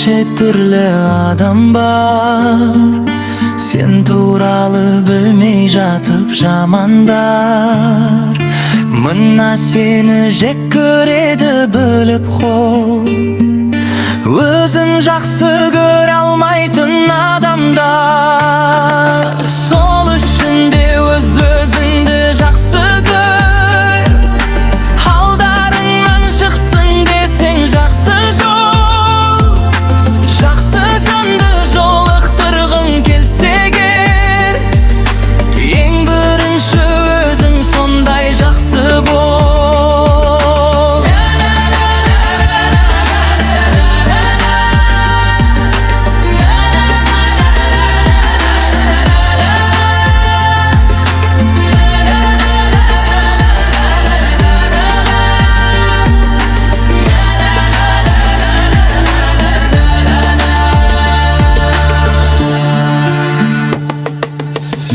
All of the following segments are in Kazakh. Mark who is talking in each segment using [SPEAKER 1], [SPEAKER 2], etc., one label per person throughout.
[SPEAKER 1] неше түрлі адам бар, сен туралы білмей жатып жамандар. Мына сені жек көреді біліп қой, өзін жақсы көре алмайтын адамдар. Сол үшін де өз-өзіңді жақсы көр, алдарыңнан шықсын десең жақсы жол. Жақсы жанды жолықтырғың келсе кер, ең бірінші өзің сондай жақсы бол.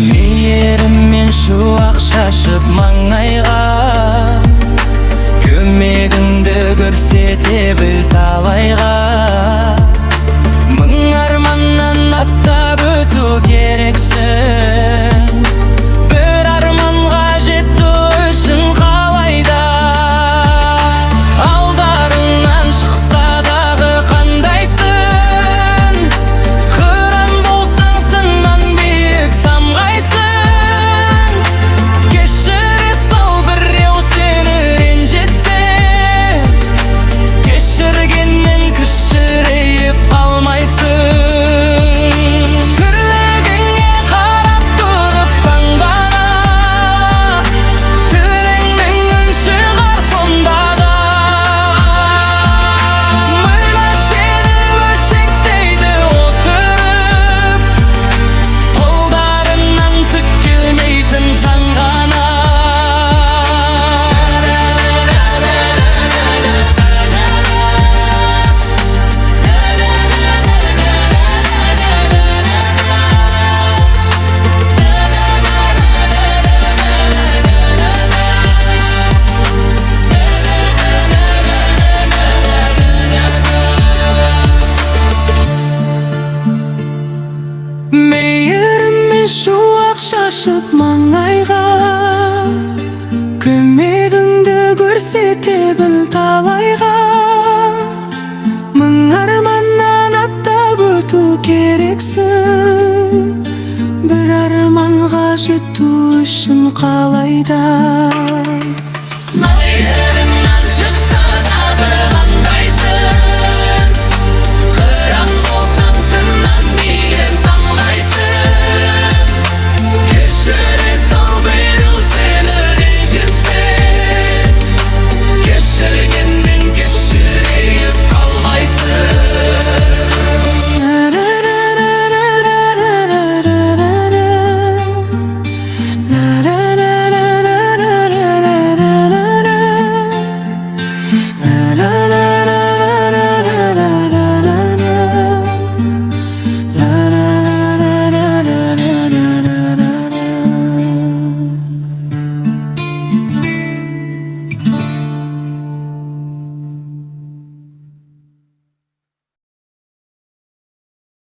[SPEAKER 1] Мейіріммен шуақ шашып маңайға, көмегіңді көрсете біл талайға. Мың арманнан аттап өту керексің, бір арманға жету үшін қалайда. Алдарыңнан шықса дағы қандайсың, қыран болсаң сыннан биік самғайсың. Кешіре сал біреу сені ренжітсе, кешіргеннен кішірейіп қалмайсың. Тірлігіңе қарап тұрып таңбана, тіліңнің үн шығар сонда да. Миға сені өсектейді отырып, қолдарынан түк келмейтін жан ғана. Мейіріммен шуақ шашып маңайға, көмегіңді көрсете біл талайға. Мың арманнан аттап өту керексің, бір арманға жету үшін қалайда.